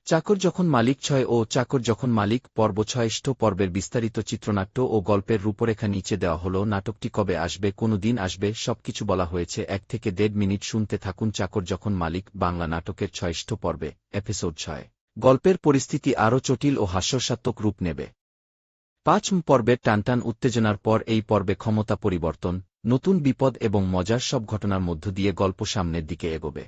চাকর যখন মালিক ৬ ও চাকর যখন মালিক পর্ব ৬ পর্বের বিস্তারিত চিত্রনাট্য ও গল্পের রূপরেখা নিচে দেওয়া হল। নাটকটি কবে আসবে, কোনো দিন আসবে, সবকিছু বলা হয়েছে। ১ থেকে ১.৫ মিনিট শুনতে থাকুন। চাকর যখন মালিক বাংলা নাটকের ৬ পর্বে, এপিসোড ৬। গল্পের পরিস্থিতি আরও জটিল ও হাস্যরসাত্মক রূপ নেবে। ৫ পর্বের টানটান উত্তেজনার পর এই পর্বে ক্ষমতা পরিবর্তন, নতুন বিপদ এবং মজার সব ঘটনার মধ্য দিয়ে গল্প সামনের দিকে এগোবে।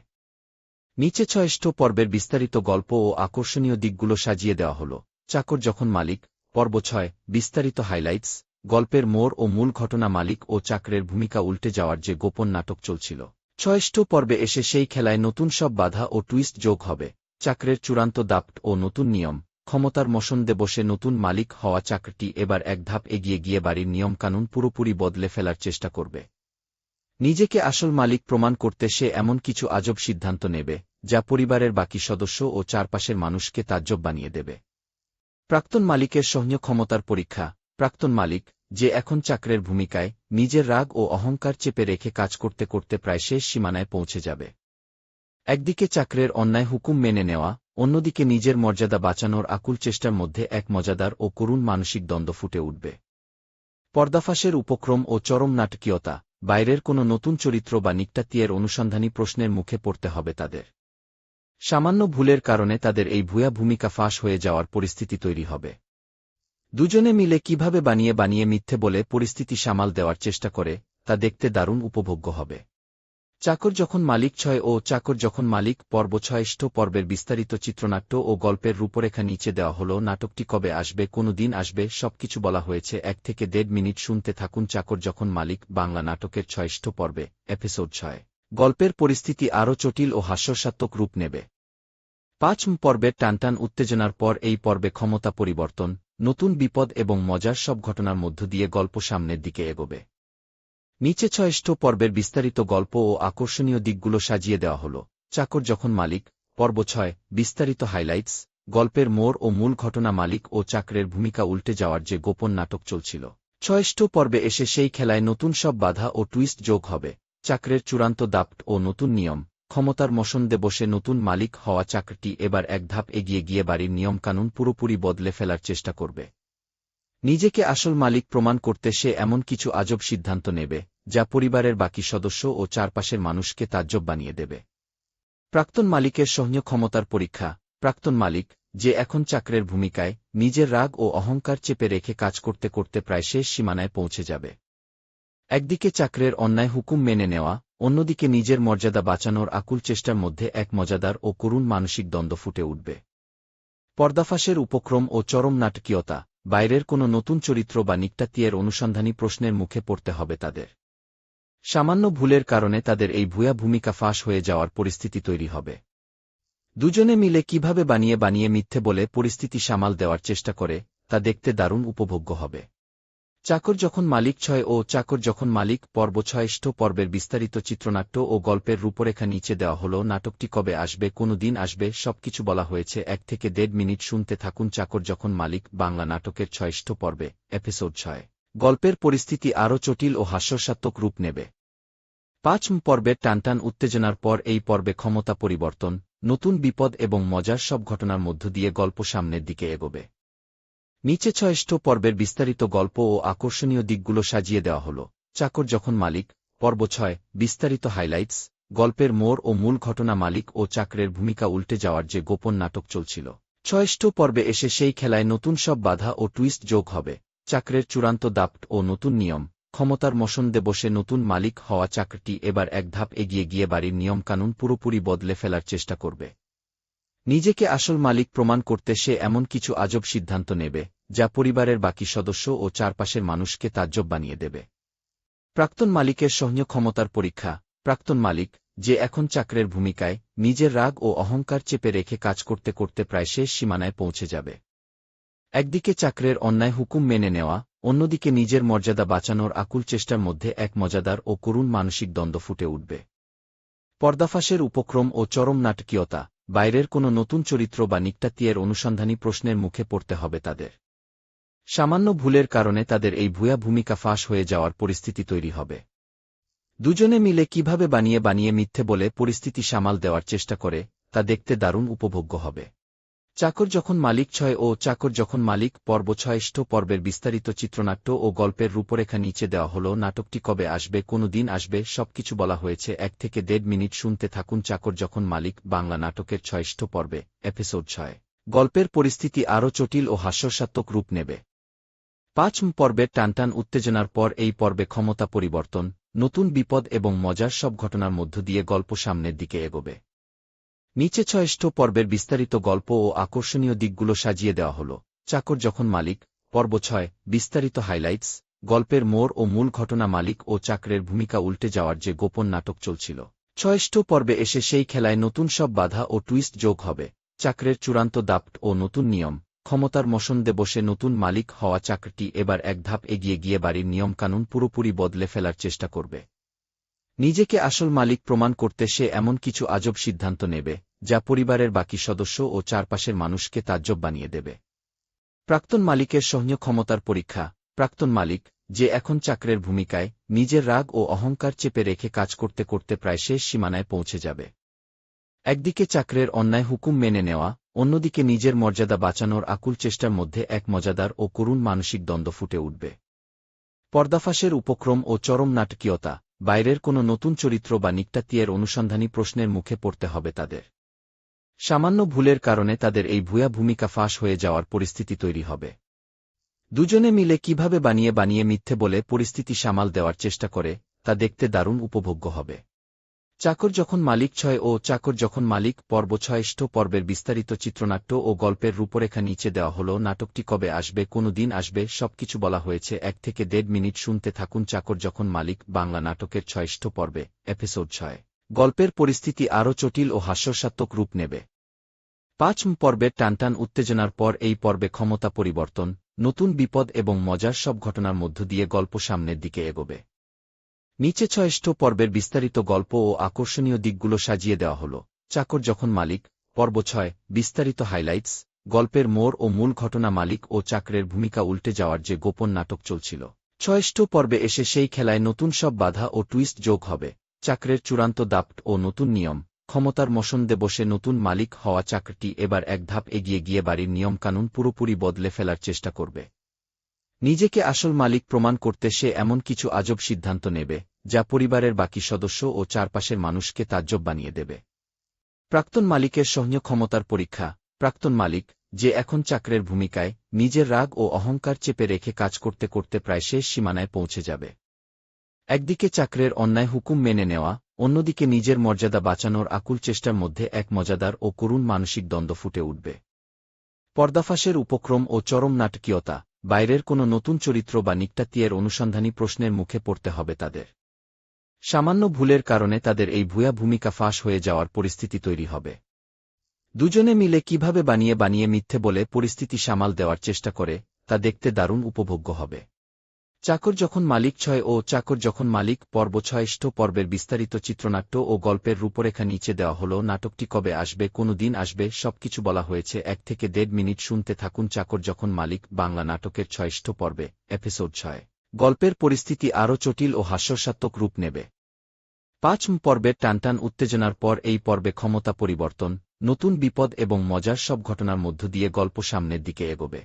নিচে ৬ পর্বের বিস্তারিত গল্প ও আকর্ষণীয় দিকগুলো সাজিয়ে দেওয়া হল। চাকর যখন মালিক পর্ব ৬ বিস্তারিত হাইলাইটস। গল্পের মোড় ও মূল ঘটনা। মালিক ও চাকরের ভূমিকা উল্টে যাওয়ার যে গোপন নাটক চলছিল, ৬ পর্বে এসে সেই খেলায় নতুন সব বাধা ও টুইস্ট যোগ হবে। চাকরের চূড়ান্ত দাপট ও নতুন নিয়ম। ক্ষমতার মসনদে বসে নতুন মালিক হওয়া চাকরটি এবার এক ধাপ এগিয়ে গিয়ে বাড়ির নিয়মকানুন পুরোপুরি বদলে ফেলার চেষ্টা করবে। নিজেকে আসল মালিক প্রমাণ করতে সে এমন কিছু আজব সিদ্ধান্ত নেবে, যা পরিবারের বাকি সদস্য ও চারপাশের মানুষকে তাজ্জব বানিয়ে দেবে। প্রাক্তন মালিকের সহ্য ক্ষমতার পরীক্ষা। প্রাক্তন মালিক, যে এখন চাকরের ভূমিকায়, নিজের রাগ ও অহংকার চেপে রেখে কাজ করতে করতে প্রায় শেষ সীমানায় পৌঁছে যাবে। একদিকে চাকরের অন্যায় হুকুম মেনে নেওয়া, অন্যদিকে নিজের মর্যাদা বাঁচানোর আকুল চেষ্টার মধ্যে এক মজাদার ও করুণ মানসিক দ্বন্দ্ব ফুটে উঠবে। পর্দাফাঁসের উপক্রম ও চরম নাটকীয়তা। বাইরের কোনো নতুন চরিত্র বা নিকটাত্মীয়ের অনুসন্ধানী প্রশ্নের মুখে পড়তে হবে তাদের। সামান্য ভুলের কারণে তাদের এই ভুয়া ভূমিকা ফাঁস হয়ে যাওয়ার পরিস্থিতি তৈরি হবে। দুজনে মিলে কিভাবে বানিয়ে বানিয়ে মিথ্যে বলে পরিস্থিতি সামাল দেওয়ার চেষ্টা করে, তা দেখতে দারুণ উপভোগ্য হবে। চাকর যখন মালিক ৬ ও চাকর যখন মালিক পর্ব ৬ পর্বের বিস্তারিত চিত্রনাট্য ও গল্পের রূপরেখা নিচে দেওয়া হল। নাটকটি কবে আসবে, কোনো দিন আসবে, সবকিছু বলা হয়েছে। ১ থেকে ১.৫ মিনিট শুনতে থাকুন। চাকর যখন মালিক বাংলা নাটকের ৬ পর্বে, এপিসোড ৬। গল্পের পরিস্থিতি আরও জটিল ও হাস্যরসাত্মক রূপ নেবে। ৫ পর্বের টানটান উত্তেজনার পর এই পর্বে ক্ষমতা পরিবর্তন, নতুন বিপদ এবং মজার সব ঘটনার মধ্য দিয়ে গল্প সামনের দিকে এগোবে। নিচে ৬ পর্বের বিস্তারিত গল্প ও আকর্ষণীয় দিকগুলো সাজিয়ে দেওয়া হল। চাকর যখন মালিক পর্ব ৬ বিস্তারিত হাইলাইটস। গল্পের মোড় ও মূল ঘটনা। মালিক ও চাকরের ভূমিকা উল্টে যাওয়ার যে গোপন নাটক চলছিল, ৬ পর্বে এসে সেই খেলায় নতুন সব বাধা ও টুইস্ট যোগ হবে। চাকরের চূড়ান্ত দাপট ও নতুন নিয়ম। ক্ষমতার মসনদে বসে নতুন মালিক হওয়া চাকরটি এবার এক ধাপ এগিয়ে গিয়ে বাড়ির নিয়মকানুন পুরোপুরি বদলে ফেলার চেষ্টা করবে। নিজেকে আসল মালিক প্রমাণ করতে সে এমন কিছু আজব সিদ্ধান্ত নেবে, যা পরিবারের বাকি সদস্য ও চারপাশের মানুষকে তাজ্জব বানিয়ে দেবে। প্রাক্তন মালিকের সহ্য ক্ষমতার পরীক্ষা। প্রাক্তন মালিক, যে এখন চাকরের ভূমিকায়, নিজের রাগ ও অহংকার চেপে রেখে কাজ করতে করতে প্রায় শেষ সীমানায় পৌঁছে যাবে। একদিকে চাকরের অন্যায় হুকুম মেনে নেওয়া, অন্যদিকে নিজের মর্যাদা বাঁচানোর আকুল চেষ্টার মধ্যে এক মজাদার ও করুণ মানসিক দ্বন্দ্ব ফুটে উঠবে। পর্দাফাঁসের উপক্রম ও চরম নাটকীয়তা। বাইরের কোনো নতুন চরিত্র বা নিকটাত্মীয়ের অনুসন্ধানী প্রশ্নের মুখে পড়তে হবে তাদের। সামান্য ভুলের কারণে তাদের এই ভুয়া ভূমিকা ফাঁস হয়ে যাওয়ার পরিস্থিতি তৈরি হবে। দুজনে মিলে কিভাবে বানিয়ে বানিয়ে মিথ্যে বলে পরিস্থিতি সামাল দেওয়ার চেষ্টা করে, তা দেখতে দারুণ উপভোগ্য হবে। চাকর যখন মালিক ৬ ও চাকর যখন মালিক পর্ব ৬ পর্বের বিস্তারিত চিত্রনাট্য ও গল্পের রূপরেখা নিচে দেওয়া হল। নাটকটি কবে আসবে, কোনো দিন আসবে, সবকিছু বলা হয়েছে। ১ থেকে ১.৫ মিনিট শুনতে থাকুন। চাকর যখন মালিক বাংলা নাটকের ৬ পর্বে, এপিসোড ৬। গল্পের পরিস্থিতি আরও জটিল ও হাস্যরসাত্মক রূপ নেবে। ৫ পর্বের টানটান উত্তেজনার পর এই পর্বে ক্ষমতা পরিবর্তন, নতুন বিপদ এবং মজার সব ঘটনার মধ্য দিয়ে গল্প সামনের দিকে এগোবে। নিচে ৬ পর্বের বিস্তারিত গল্প ও আকর্ষণীয় দিকগুলো সাজিয়ে দেওয়া হল। চাকর যখন মালিক পর্ব ৬ বিস্তারিত হাইলাইটস। গল্পের মোড় ও মূল ঘটনা। মালিক ও চাকরের ভূমিকা উল্টে যাওয়ার যে গোপন নাটক চলছিল, ৬ পর্বে এসে সেই খেলায় নতুন সব বাধা ও টুইস্ট যোগ হবে। চাকরের চূড়ান্ত দাপট ও নতুন নিয়ম। ক্ষমতার মসনদে বসে নতুন মালিক হওয়া চাকরটি এবার এক ধাপ এগিয়ে গিয়ে বাড়ির নিয়মকানুন পুরোপুরি বদলে ফেলার চেষ্টা করবে। নিজেকে আসল মালিক প্রমাণ করতে সে এমন কিছু আজব সিদ্ধান্ত নেবে, যা পরিবারের বাকি সদস্য ও চারপাশের মানুষকে তাজ্জব বানিয়ে দেবে। প্রাক্তন মালিকের সহ্য ক্ষমতার পরীক্ষা। প্রাক্তন মালিক, যে এখন চাকরের ভূমিকায়, নিজের রাগ ও অহংকার চেপে রেখে কাজ করতে করতে প্রায় শেষ সীমানায় পৌঁছে যাবে। একদিকে চাকরের অন্যায় হুকুম মেনে নেওয়া, অন্যদিকে নিজের মর্যাদা বাঁচানোর আকুল চেষ্টার মধ্যে এক মজাদার ও করুণ মানসিক দ্বন্দ্ব ফুটে উঠবে। পর্দাফাঁসের উপক্রম ও চরম নাটকীয়তা। বাইরের কোনো নতুন চরিত্র বা নিকটাত্মীয়ের অনুসন্ধানী প্রশ্নের মুখে পড়তে হবে তাদের। সামান্য ভুলের কারণে তাদের এই ভুয়া ভূমিকা ফাঁস হয়ে যাওয়ার পরিস্থিতি তৈরি হবে। দুজনে মিলে কিভাবে বানিয়ে বানিয়ে মিথ্যে বলে পরিস্থিতি সামাল দেওয়ার চেষ্টা করে, তা দেখতে দারুণ উপভোগ্য হবে। চাকর যখন মালিক 6 ও চাকর যখন মালিক পর্ব 6 পর্বের বিস্তারিত চিত্রনাট্য ও গল্পের রূপরেখা নিচে দেওয়া হল। নাটকটি কবে আসবে, কোনো দিন আসবে, সবকিছু বলা হয়েছে। 1 থেকে 1.5 মিনিট শুনতে থাকুন। চাকর যখন মালিক বাংলা নাটকের 6 পর্বে, এপিসোড 6। গল্পের পরিস্থিতি আরও জটিল ও হাস্যরসাত্মক রূপ নেবে। 5 পর্বের টানটান উত্তেজনার পর এই পর্বে ক্ষমতা পরিবর্তন, নতুন বিপদ এবং মজার সব ঘটনার মধ্য দিয়ে গল্প সামনের দিকে এগোবে। নিচে 6 পর্বের বিস্তারিত গল্প ও আকর্ষণীয় দিকগুলো সাজিয়ে দেওয়া হল। চাকর যখন মালিক পর্ব 6 বিস্তারিত হাইলাইটস, গল্পের মোড় ও মূল ঘটনা। মালিক ও চাকরের ভূমিকা উল্টে যাওয়ার যে গোপন নাটক চলছিল, 6 পর্বে এসে সেই খেলায় নতুন সব বাধা ও টুইস্ট যোগ হবে। চাকরের চূড়ান্ত দাপট ও নতুন নিয়ম, ক্ষমতার মসনদে বসে নতুন মালিক হওয়া চাকরটি এবার এক ধাপ এগিয়ে গিয়ে বাড়ির নিয়মকানুন পুরোপুরি বদলে ফেলার চেষ্টা করবে। নিজেকে আসল মালিক প্রমাণ করতে সে এমন কিছু আজব সিদ্ধান্ত নেবে, যা পরিবারের বাকি সদস্য ও চারপাশের মানুষকে তাজ্জব বানিয়ে দেবে। প্রাক্তন মালিকের সহ্য ক্ষমতার পরীক্ষা। প্রাক্তন মালিক, যে এখন চাকরের ভূমিকায়, নিজের রাগ ও অহংকার চেপে রেখে কাজ করতে করতে প্রায় শেষ সীমানায় পৌঁছে যাবে। একদিকে চাকরের অন্যায় হুকুম মেনে নেওয়া, অন্যদিকে নিজের মর্যাদা বাঁচানোর আকুল চেষ্টার মধ্যে এক মজাদার ও করুণ মানসিক দ্বন্দ্ব ফুটে উঠবে। পর্দাফাঁসের উপক্রম ও চরম নাটকীয়তা, বাইরের কোনো নতুন চরিত্র বা নিক্তাত্ত্বের অনুসন্ধানী প্রশ্নের মুখে পড়তে হবে তাদের। সামান্য ভুলের কারণে তাদের এই ভুয়া ভূমিকা ফাঁস হয়ে যাওয়ার পরিস্থিতি তৈরি হবে। দুজনে মিলে কিভাবে বানিয়ে বানিয়ে মিথ্যে বলে পরিস্থিতি সামাল দেওয়ার চেষ্টা করে, তা দেখতে দারুণ উপভোগ্য হবে। চাকর যখন মালিক 6 ও চাকর যখন মালিক পর্ব 6 পর্বের বিস্তারিত চিত্রনাট্য ও গল্পের রূপরেখা নিচে দেওয়া হল। নাটকটি কবে আসবে, কোনো দিন আসবে, সবকিছু বলা হয়েছে। 1 থেকে 1.5 মিনিট শুনতে থাকুন। চাকর যখন মালিক বাংলা নাটকের 6 পর্বে, এপিসোড 6। গল্পের পরিস্থিতি আরও জটিল ও হাস্যরসাত্মক রূপ নেবে। 5 পর্বের টানটান উত্তেজনার পর এই পর্বে ক্ষমতা পরিবর্তন, নতুন বিপদ এবং মজার সব ঘটনার মধ্য দিয়ে গল্প সামনের দিকে এগোবে। নিচে 6 পর্বের বিস্তারিত গল্প ও আকর্ষণীয় দিকগুলো সাজিয়ে দেওয়া হল। চাকর যখন মালিক পর্ব 6 বিস্তারিত হাইলাইটস, গল্পের মোড় ও মূল ঘটনা। মালিক ও চাকরের ভূমিকা উল্টে যাওয়ার যে গোপন নাটক চলছিল, 6 পর্বে এসে সেই খেলায় নতুন সব বাধা ও টুইস্ট যোগ হবে। চাকরের চূড়ান্ত দাপট ও নতুন নিয়ম, ক্ষমতার মসনদে বসে নতুন মালিক হওয়া চাকরটি এবার এক ধাপ এগিয়ে গিয়ে বাড়ির নিয়মকানুন পুরোপুরি বদলে ফেলার চেষ্টা করবে। নিজেকে আসল মালিক প্রমাণ করতে সে এমন কিছু আজব সিদ্ধান্ত নেবে, যা পরিবারের বাকি সদস্য ও চারপাশের মানুষকে তাজ্জব বানিয়ে দেবে। প্রাক্তন মালিকের সহ্য ক্ষমতার পরীক্ষা। প্রাক্তন মালিক, যে এখন চাকরের ভূমিকায়, নিজের রাগ ও অহংকার চেপে রেখে কাজ করতে করতে প্রায় শেষ সীমানায় পৌঁছে যাবে। একদিকে চাকরের অন্যায় হুকুম মেনে নেওয়া, অন্যদিকে নিজের মর্যাদা বাঁচানোর আকুল চেষ্টার মধ্যে এক মজাদার ও করুণ মানসিক দ্বন্দ্ব ফুটে উঠবে। পর্দাফাঁসের উপক্রম ও চরম নাটকীয়তা, বাইরের কোনো নতুন চরিত্র বা নিক্তাত্ত্বের অনুসন্ধানী প্রশ্নের মুখে পড়তে হবে তাদের। সামান্য ভুলের কারণে তাদের এই ভুয়া ভূমিকা ফাঁস হয়ে যাওয়ার পরিস্থিতি তৈরি হবে। দুজনে মিলে কিভাবে বানিয়ে বানিয়ে মিথ্যে বলে পরিস্থিতি সামাল দেওয়ার চেষ্টা করে, তা দেখতে দারুণ উপভোগ্য হবে। চাকর যখন মালিক 6 ও চাকর যখন মালিক পর্ব 6 পর্বের বিস্তারিত চিত্রনাট্য ও গল্পের রূপরেখা নিচে দেওয়া হল। নাটকটি কবে আসবে, কোনো দিন আসবে, সবকিছু বলা হয়েছে। 1 থেকে 1.5 মিনিট শুনতে থাকুন। চাকর যখন মালিক বাংলা নাটকের 6 পর্বে, এপিসোড 6। গল্পের পরিস্থিতি আরও জটিল ও হাস্যরসাত্মক রূপ নেবে। 5 পর্বের টানটান উত্তেজনার পর এই পর্বে ক্ষমতা পরিবর্তন, নতুন বিপদ এবং মজার সব ঘটনার মধ্য দিয়ে গল্প সামনের দিকে এগোবে।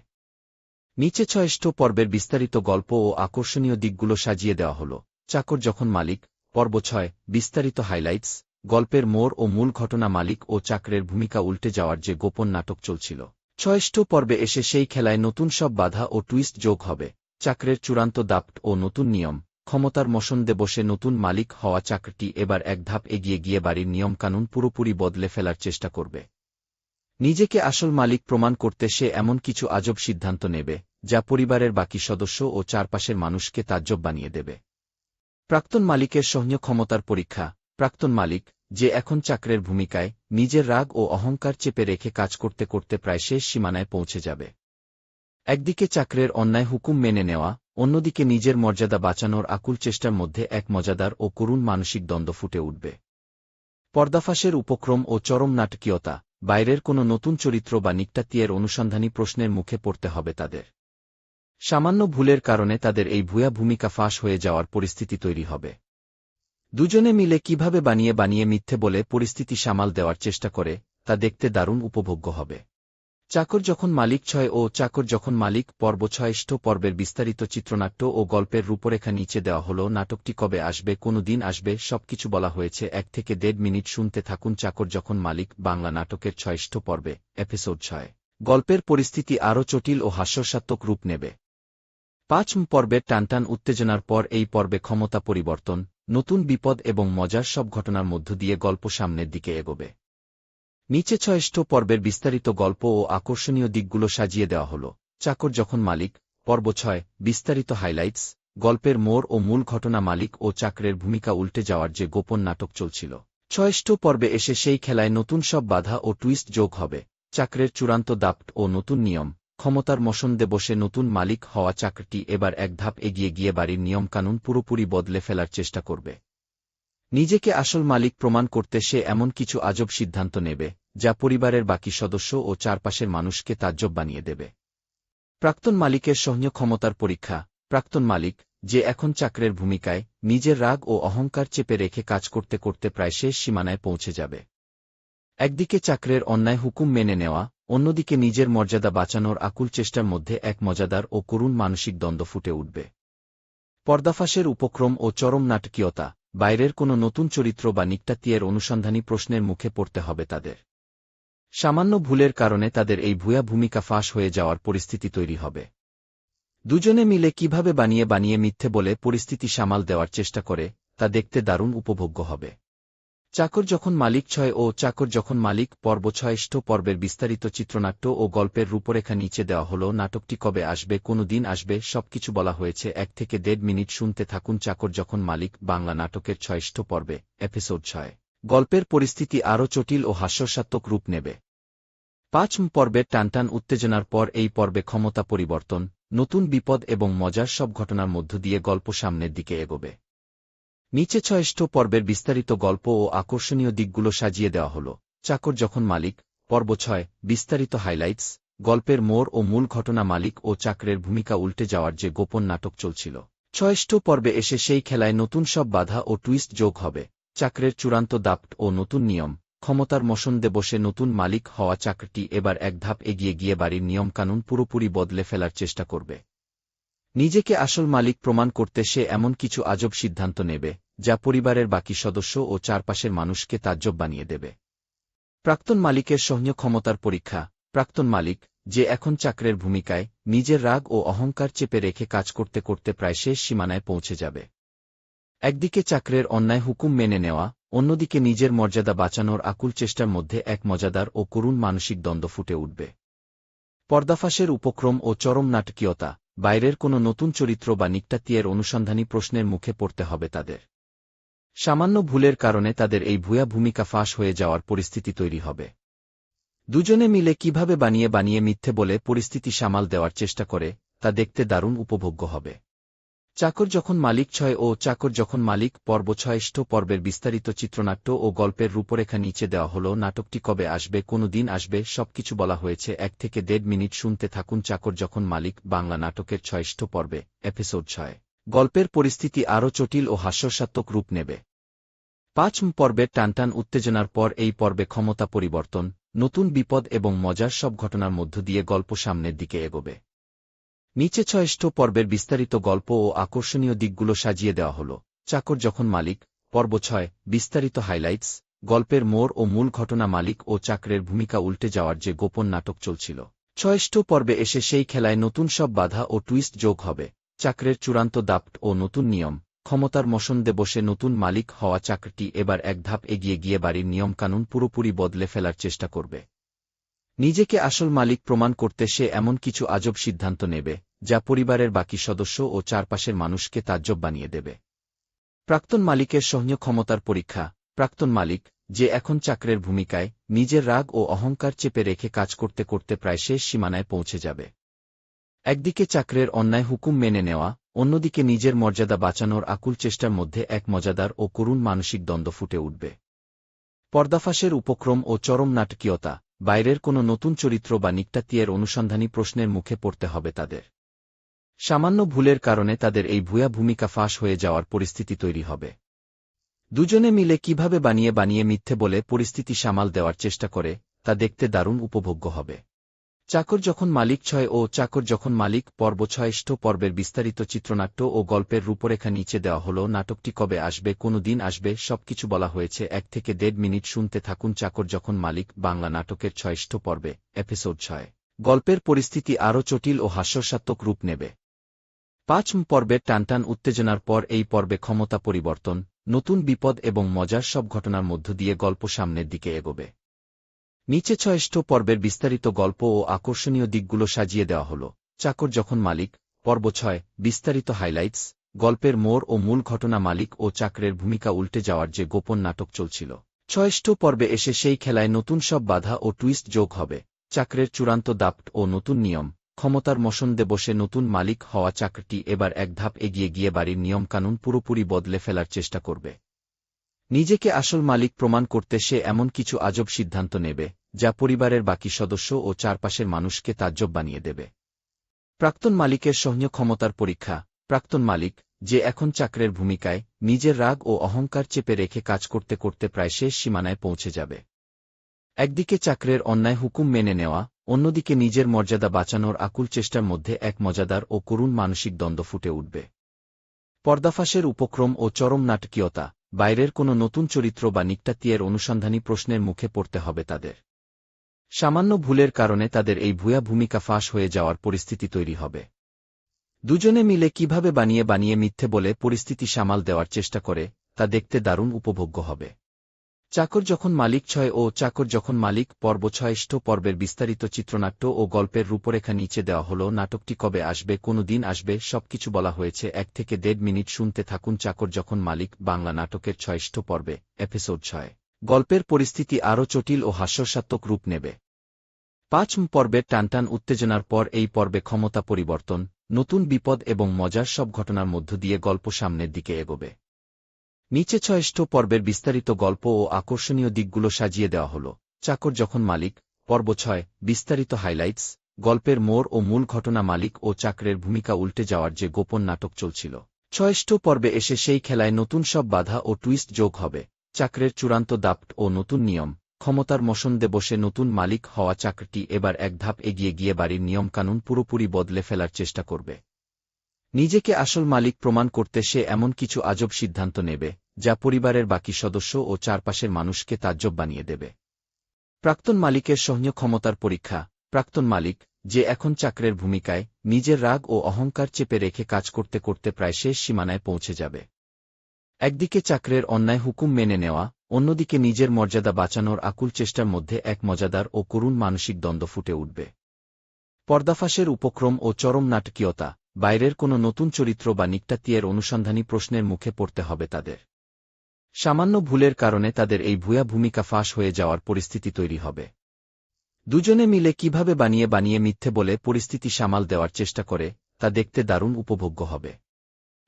নিচে 6 পর্বের বিস্তারিত গল্প ও আকর্ষণীয় দিকগুলো সাজিয়ে দেওয়া হল। চাকর যখন মালিক পর্ব 6 বিস্তারিত হাইলাইটস, গল্পের মোড় ও মূল ঘটনা। মালিক ও চাকরের ভূমিকা উল্টে যাওয়ার যে গোপন নাটক চলছিল, 6 পর্বে এসে সেই খেলায় নতুন সব বাধা ও টুইস্ট যোগ হবে। চাকরের চূড়ান্ত দাপট ও নতুন নিয়ম, ক্ষমতার মসনদে বসে নতুন মালিক হওয়া চাকরটি এবার এক ধাপ এগিয়ে গিয়ে বাড়ির নিয়মকানুন পুরোপুরি বদলে ফেলার চেষ্টা করবে। নিজেকে আসল মালিক প্রমাণ করতে সে এমন কিছু আজব সিদ্ধান্ত নেবে, যা পরিবারের বাকি সদস্য ও চারপাশের মানুষকে তাজ্জব বানিয়ে দেবে। প্রাক্তন মালিকের সহ্য ক্ষমতার পরীক্ষা। প্রাক্তন মালিক, যে এখন চাকরের ভূমিকায়, নিজের রাগ ও অহংকার চেপে রেখে কাজ করতে করতে প্রায় শেষ সীমানায় পৌঁছে যাবে। একদিকে চাকরের অন্যায় হুকুম মেনে নেওয়া, অন্যদিকে নিজের মর্যাদা বাঁচানোর আকুল চেষ্টার মধ্যে এক মজাদার ও করুণ মানসিক দ্বন্দ্ব ফুটে উঠবে। পর্দাফাঁসের উপক্রম ও চরম নাটকীয়তা, বাইরের কোনো নতুন চরিত্র বা নিক্তাত্ত্বের অনুসন্ধানী প্রশ্নের মুখে পড়তে হবে তাদের। সামান্য ভুলের কারণে তাদের এই ভুয়া ভূমিকা ফাঁস হয়ে যাওয়ার পরিস্থিতি তৈরি হবে। দুজনে মিলে কিভাবে বানিয়ে বানিয়ে মিথ্যে বলে পরিস্থিতি সামাল দেওয়ার চেষ্টা করে, তা দেখতে দারুণ উপভোগ্য হবে। চাকর যখন মালিক 6 ও চাকর যখন মালিক পর্ব 6 পর্বের বিস্তারিত চিত্রনাট্য ও গল্পের রূপরেখা নিচে দেওয়া হল। নাটকটি কবে আসবে, কোনো দিন আসবে, সবকিছু বলা হয়েছে। 1 থেকে 1.5 মিনিট শুনতে থাকুন। চাকর যখন মালিক বাংলা নাটকের 6 পর্বে, এপিসোড 6। গল্পের পরিস্থিতি আরও জটিল ও হাস্যরসাত্মক রূপ নেবে। 5 পর্বের টানটান উত্তেজনার পর এই পর্বে ক্ষমতা পরিবর্তন, নতুন বিপদ এবং মজার সব ঘটনার মধ্য দিয়ে গল্প সামনের দিকে এগোবে। নিচে 6 পর্বের বিস্তারিত গল্প ও আকর্ষণীয় দিকগুলো সাজিয়ে দেওয়া হল। চাকর যখন মালিক পর্ব 6 বিস্তারিত হাইলাইটস, গল্পের মোড় ও মূল ঘটনা। মালিক ও চাকরের ভূমিকা উল্টে যাওয়ার যে গোপন নাটক চলছিল, 6 পর্বে এসে সেই খেলায় নতুন সব বাধা ও টুইস্ট যোগ হবে। চাকরের চূড়ান্ত দাপট ও নতুন নিয়ম, ক্ষমতার মসন্দে বসে নতুন মালিক হওয়া চাকরটি এবার এক ধাপ এগিয়ে গিয়ে বাড়ির নিয়মকানুন পুরোপুরি বদলে ফেলার চেষ্টা করবে। নিজেকে আসল মালিক প্রমাণ করতে সে এমন কিছু আজব সিদ্ধান্ত নেবে, যা পরিবারের বাকি সদস্য ও চারপাশের মানুষকে তাজ্জব বানিয়ে দেবে। প্রাক্তন মালিকের সহ্য ক্ষমতার পরীক্ষা। প্রাক্তন মালিক, যে এখন চাকরের ভূমিকায়, নিজের রাগ ও অহংকার চেপে রেখে কাজ করতে করতে প্রায় শেষ সীমানায় পৌঁছে যাবে। একদিকে চাকরের অন্যায় হুকুম মেনে নেওয়া, অন্যদিকে নিজের মর্যাদা বাঁচানোর আকুল চেষ্টার মধ্যে এক মজাদার ও করুণ মানসিক দ্বন্দ্ব ফুটে উঠবে। পর্দাফাঁসের উপক্রম ও চরম নাটকীয়তা। বাইরের কোনো নতুন চরিত্র বা নিকটাত্মীয়ের অনুসন্ধানী প্রশ্নের মুখে পড়তে হবে তাদের। সামান্য ভুলের কারণে তাদের এই ভুয়া ভূমিকা ফাঁস হয়ে যাওয়ার পরিস্থিতি তৈরি হবে। দুজনে মিলে কিভাবে বানিয়ে বানিয়ে মিথ্যে বলে পরিস্থিতি সামাল দেওয়ার চেষ্টা করে, তা দেখতে দারুণ উপভোগ্য হবে। চাকর যখন মালিক 6 ও চাকর যখন মালিক পর্ব 6 পর্বের বিস্তারিত চিত্রনাট্য ও গল্পের রূপরেখা নিচে দেওয়া হল। নাটকটি কবে আসবে, কোনো দিন আসবে, সবকিছু বলা হয়েছে। 1 থেকে 1.5 মিনিট শুনতে থাকুন। চাকর যখন মালিক বাংলা নাটকের 6 পর্বে, এপিসোড 6। গল্পের পরিস্থিতি আরও জটিল ও হাস্যরসাত্মক রূপ নেবে। 5 পর্বের টানটান উত্তেজনার পর এই পর্বে ক্ষমতা পরিবর্তন, নতুন বিপদ এবং মজার সব ঘটনার মধ্য দিয়ে গল্প সামনের দিকে এগোবে। নিচে 6 পর্বের বিস্তারিত গল্প ও আকর্ষণীয় দিকগুলো সাজিয়ে দেওয়া হল। চাকর যখন মালিক পর্ব 6 বিস্তারিত হাইলাইটস, গল্পের মোড় ও মূল ঘটনা। মালিক ও চাকরের ভূমিকা উল্টে যাওয়ার যে গোপন নাটক চলছিল, 6 পর্বে এসে সেই খেলায় নতুন সব বাধা ও টুইস্ট যোগ হবে। চাকরের চূড়ান্ত দাপট ও নতুন নিয়ম, ক্ষমতার মসন্দে বসে নতুন মালিক হওয়া চাকরটি এবার এক ধাপ এগিয়ে গিয়ে বাড়ির নিয়মকানুন পুরোপুরি বদলে ফেলার চেষ্টা করবে। নিজেকে আসল মালিক প্রমাণ করতে সে এমন কিছু আজব সিদ্ধান্ত নেবে, যা পরিবারের বাকি সদস্য ও চারপাশের মানুষকে তাজ্জব বানিয়ে দেবে। প্রাক্তন মালিকের সহ্য ক্ষমতার পরীক্ষা। প্রাক্তন মালিক, যে এখন চাকরের ভূমিকায়, নিজের রাগ ও অহংকার চেপে রেখে কাজ করতে করতে প্রায় শেষ সীমানায় পৌঁছে যাবে। একদিকে চাকরের অন্যায় হুকুম মেনে নেওয়া, অন্যদিকে নিজের মর্যাদা বাঁচানোর আকুল চেষ্টার মধ্যে এক মজাদার ও করুণ মানসিক দ্বন্দ্ব ফুটে উঠবে। পর্দাফাঁসের উপক্রম ও চরম নাটকীয়তা। বাইরের কোনো নতুন চরিত্র বা নিকটাত্মীয়ের অনুসন্ধানী প্রশ্নের মুখে পড়তে হবে তাদের। সামান্য ভুলের কারণে তাদের এই ভুয়া ভূমিকা ফাঁস হয়ে যাওয়ার পরিস্থিতি তৈরি হবে। দুজনে মিলে কিভাবে বানিয়ে বানিয়ে মিথ্যে বলে পরিস্থিতি সামাল দেওয়ার চেষ্টা করে, তা দেখতে দারুণ উপভোগ্য হবে। চাকর যখন মালিক 6 ও চাকর যখন মালিক পর্ব 6 পর্বের বিস্তারিত চিত্রনাট্য ও গল্পের রূপরেখা নিচে দেওয়া হল। নাটকটি কবে আসবে, কোনো দিন আসবে, সবকিছু বলা হয়েছে। 1 থেকে 1.5 মিনিট শুনতে থাকুন। চাকর যখন মালিক বাংলা নাটকের 6 পর্বে, এপিসোড 6। গল্পের পরিস্থিতি আরও জটিল ও হাস্যরসাত্মক রূপ নেবে। 5 পর্বের টানটান উত্তেজনার পর এই পর্বে ক্ষমতা পরিবর্তন, নতুন বিপদ এবং মজার সব ঘটনার মধ্য দিয়ে গল্প সামনের দিকে এগোবে। নিচে 6 পর্বের বিস্তারিত গল্প ও আকর্ষণীয় দিকগুলো সাজিয়ে দেওয়া হল। চাকর যখন মালিক পর্ব 6 বিস্তারিত হাইলাইটস, গল্পের মোড় ও মূল ঘটনা। মালিক ও চাকরের ভূমিকা উল্টে যাওয়ার যে গোপন নাটক চলছিল, 6 পর্বে এসে সেই খেলায় নতুন সব বাধা ও টুইস্ট যোগ হবে। চাকরের চূড়ান্ত দাপট ও নতুন নিয়ম, ক্ষমতার মসন্দে বসে নতুন মালিক হওয়া চাকরটি এবার এক ধাপ এগিয়ে গিয়ে বাড়ির নিয়মকানুন পুরোপুরি বদলে ফেলার চেষ্টা করবে। নিজেকে আসল মালিক প্রমাণ করতে সে এমন কিছু আজব সিদ্ধান্ত নেবে, যা পরিবারের বাকি সদস্য ও চারপাশের মানুষকে তাজ্জব বানিয়ে দেবে। প্রাক্তন মালিকের সহ্য ক্ষমতার পরীক্ষা। প্রাক্তন মালিক, যে এখন চাকরের ভূমিকায়, নিজের রাগ ও অহংকার চেপে রেখে কাজ করতে করতে প্রায় শেষ সীমানায় পৌঁছে যাবে। একদিকে চাকরের অন্যায় হুকুম মেনে নেওয়া, অন্যদিকে নিজের মর্যাদা বাঁচানোর আকুল চেষ্টার মধ্যে এক মজাদার ও করুণ মানসিক দ্বন্দ্ব ফুটে উঠবে। পর্দাফাঁসের উপক্রম ও চরম নাটকীয়তা। বাইরের কোনো নতুন চরিত্র বা নিকটাত্মীয়ের অনুসন্ধানী প্রশ্নের মুখে পড়তে হবে তাদের। সামান্য ভুলের কারণে তাদের এই ভুয়া ভূমিকা ফাঁস হয়ে যাওয়ার পরিস্থিতি তৈরি হবে। দুজনে মিলে কিভাবে বানিয়ে বানিয়ে মিথ্যে বলে পরিস্থিতি সামাল দেওয়ার চেষ্টা করে, তা দেখতে দারুণ উপভোগ্য হবে। চাকর যখন মালিক 6 ও চাকর যখন মালিক পর্ব 6 পর্বের বিস্তারিত চিত্রনাট্য ও গল্পের রূপরেখা নিচে দেওয়া হল। নাটকটি কবে আসবে, কোনো দিন আসবে, সবকিছু বলা হয়েছে। 1 থেকে 1.5 মিনিট শুনতে থাকুন। চাকর যখন মালিক বাংলা নাটকের 6 পর্বে, এপিসোড 6। গল্পের পরিস্থিতি আরও জটিল ও হাস্যরসাত্মক রূপ নেবে। 5 পর্বের টানটান উত্তেজনার পর এই পর্বে ক্ষমতা পরিবর্তন, নতুন বিপদ এবং মজার সব ঘটনার মধ্য দিয়ে গল্প সামনের দিকে এগোবে। নিচে 6 পর্বের বিস্তারিত গল্প ও আকর্ষণীয় দিকগুলো সাজিয়ে দেওয়া হল। চাকর যখন মালিক পর্ব 6 বিস্তারিত হাইলাইটস, গল্পের মোড় ও মূল ঘটনা। মালিক ও চাকরের ভূমিকা উল্টে যাওয়ার যে গোপন নাটক চলছিল, 6 পর্বে এসে সেই খেলায় নতুন সব বাধা ও টুইস্ট যোগ হবে। চাকরের চূড়ান্ত দাপট ও নতুন নিয়ম, ক্ষমতার মসনদে বসে নতুন মালিক হওয়া চাকরটি এবার এক ধাপ এগিয়ে গিয়ে বাড়ির নিয়মকানুন পুরোপুরি বদলে ফেলার চেষ্টা করবে। নিজেকে আসল মালিক প্রমাণ করতে সে এমন কিছু আজব সিদ্ধান্ত নেবে, যা পরিবারের বাকি সদস্য ও চারপাশের মানুষকে তাজ্জব বানিয়ে দেবে। প্রাক্তন মালিকের সহ্য ক্ষমতার পরীক্ষা। প্রাক্তন মালিক, যে এখন চাকরের ভূমিকায়, নিজের রাগ ও অহংকার চেপে রেখে কাজ করতে করতে প্রায় শেষ সীমানায় পৌঁছে যাবে। একদিকে চাকরের অন্যায় হুকুম মেনে নেওয়া, অন্যদিকে নিজের মর্যাদা বাঁচানোর আকুল চেষ্টার মধ্যে এক মজাদার ও করুণ মানসিক দ্বন্দ্ব ফুটে উঠবে। পর্দাফাঁসের উপক্রম ও চরম নাটকীয়তা। বাইরের কোনো নতুন চরিত্র বা নিকটাত্মীয়ের অনুসন্ধানী প্রশ্নের মুখে পড়তে হবে তাদের। সামান্য ভুলের কারণে তাদের এই ভুয়া ভূমিকা ফাঁস হয়ে যাওয়ার পরিস্থিতি তৈরি হবে। দুজনে মিলে কিভাবে বানিয়ে বানিয়ে মিথ্যে বলে পরিস্থিতি সামাল দেওয়ার চেষ্টা করে, তা দেখতে দারুণ উপভোগ্য হবে। চাকর যখন মালিক 6 ও চাকর যখন মালিক পর্ব 6 পর্বের বিস্তারিত চিত্রনাট্য ও গল্পের রূপরেখা নিচে দেওয়া হল। নাটকটি কবে আসবে, কোনো দিন আসবে, সবকিছু বলা হয়েছে। 1 থেকে 1.5 মিনিট শুনতে থাকুন। চাকর যখন মালিক বাংলা নাটকের 6 পর্বে, এপিসোড 6। গল্পের পরিস্থিতি আরও জটিল ও হাস্যরসাত্মক রূপ নেবে। 5 পর্বের টানটান উত্তেজনার পর এই পর্বে ক্ষমতা পরিবর্তন, নতুন বিপদ এবং মজার সব ঘটনার মধ্য দিয়ে গল্প সামনের দিকে এগোবে। নিচে 6 পর্বের বিস্তারিত গল্প ও আকর্ষণীয় দিকগুলো সাজিয়ে দেওয়া হল। চাকর যখন মালিক পর্ব 6 বিস্তারিত হাইলাইটস, গল্পের মোড় ও মূল ঘটনা। মালিক ও চাকরের ভূমিকা উল্টে যাওয়ার যে গোপন নাটক চলছিল, 6 পর্বে এসে সেই খেলায় নতুন সব বাধা ও টুইস্ট যোগ হবে। চাকরের চূড়ান্ত দাপট ও নতুন নিয়ম, ক্ষমতার মসনদে বসে নতুন মালিক হওয়া চাকরটি এবার এক ধাপ এগিয়ে গিয়ে বাড়ির নিয়মকানুন পুরোপুরি বদলে ফেলার চেষ্টা করবে। নিজেকে আসল মালিক প্রমাণ করতে সে এমন কিছু আজব সিদ্ধান্ত নেবে, যা পরিবারের বাকি সদস্য ও চারপাশের মানুষকে তাজ্জব বানিয়ে দেবে। প্রাক্তন মালিকের সহ্য ক্ষমতার পরীক্ষা। প্রাক্তন মালিক, যে এখন চাকরের ভূমিকায়, নিজের রাগ ও অহংকার চেপে রেখে কাজ করতে করতে প্রায় শেষ সীমানায় পৌঁছে যাবে। একদিকে চাকরের অন্যায় হুকুম মেনে নেওয়া, অন্যদিকে নিজের মর্যাদা বাঁচানোর আকুল চেষ্টার মধ্যে এক মজাদার ও করুণ মানসিক দ্বন্দ্ব ফুটে উঠবে। পর্দাফাঁসের উপক্রম ও চরম নাটকীয়তা। বাইরের কোনো নতুন চরিত্র বা নিকটাত্মীয়ের অনুসন্ধানী প্রশ্নের মুখে পড়তে হবে তাদের। সামান্য ভুলের কারণে তাদের এই ভুয়া ভূমিকা ফাঁস হয়ে যাওয়ার পরিস্থিতি তৈরি হবে। দুজনে মিলে কিভাবে বানিয়ে বানিয়ে মিথ্যে বলে পরিস্থিতি সামাল দেওয়ার চেষ্টা করে, তা দেখতে দারুণ উপভোগ্য হবে।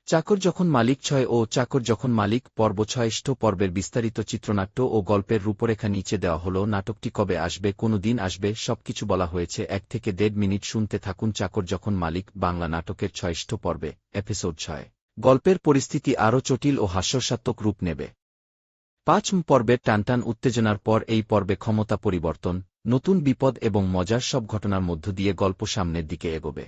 চাকর যখন মালিক 6 ও চাকর যখন মালিক পর্ব 6 পর্বের বিস্তারিত চিত্রনাট্য ও গল্পের রূপরেখা নিচে দেওয়া হল। নাটকটি কবে আসবে, কোনো দিন আসবে, সবকিছু বলা হয়েছে। 1 থেকে 1.5 মিনিট শুনতে থাকুন। চাকর যখন মালিক বাংলা নাটকের 6 পর্বে, এপিসোড 6। গল্পের পরিস্থিতি আরও জটিল ও হাস্যরসাত্মক রূপ নেবে। 5 পর্বের টানটান উত্তেজনার পর এই পর্বে ক্ষমতা পরিবর্তন, নতুন বিপদ এবং মজার সব ঘটনার মধ্য দিয়ে গল্প সামনের দিকে এগোবে।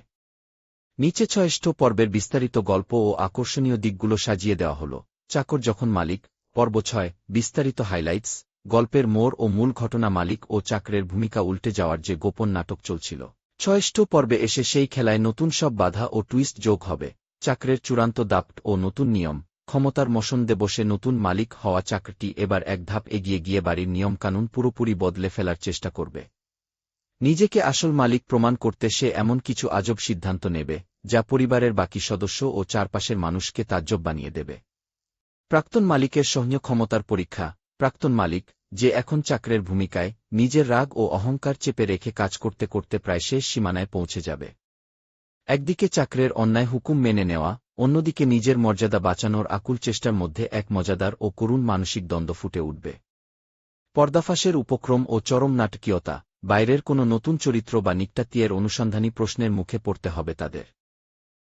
নিচে 6 পর্বের বিস্তারিত গল্প ও আকর্ষণীয় দিকগুলো সাজিয়ে দেওয়া হল। চাকর যখন মালিক পর্ব 6 বিস্তারিত হাইলাইটস, গল্পের মোড় ও মূল ঘটনা। মালিক ও চাকরের ভূমিকা উল্টে যাওয়ার যে গোপন নাটক চলছিল, 6 পর্বে এসে সেই খেলায় নতুন সব বাধা ও টুইস্ট যোগ হবে। চাকরের চূড়ান্ত দাপট ও নতুন নিয়ম, ক্ষমতার মসনদে বসে নতুন মালিক হওয়া চাকরটি এবার এক ধাপ এগিয়ে গিয়ে বাড়ির নিয়মকানুন পুরোপুরি বদলে ফেলার চেষ্টা করবে। নিজেকে আসল মালিক প্রমাণ করতে সে এমন কিছু আজব সিদ্ধান্ত নেবে, যা পরিবারের বাকি সদস্য ও চারপাশের মানুষকে তাজ্জব বানিয়ে দেবে। প্রাক্তন মালিকের সহ্য ক্ষমতার পরীক্ষা। প্রাক্তন মালিক, যে এখন চাকরের ভূমিকায়, নিজের রাগ ও অহংকার চেপে রেখে কাজ করতে করতে প্রায় শেষ সীমানায় পৌঁছে যাবে। একদিকে চাকরের অন্যায় হুকুম মেনে নেওয়া, অন্যদিকে নিজের মর্যাদা বাঁচানোর আকুল চেষ্টার মধ্যে এক মজাদার ও করুণ মানসিক দ্বন্দ্ব ফুটে উঠবে। পর্দাফাঁসের উপক্রম ও চরম নাটকীয়তা। বাইরের কোনো নতুন চরিত্র বা নিকটাত্মীয়ের অনুসন্ধানী প্রশ্নের মুখে পড়তে হবে তাদের।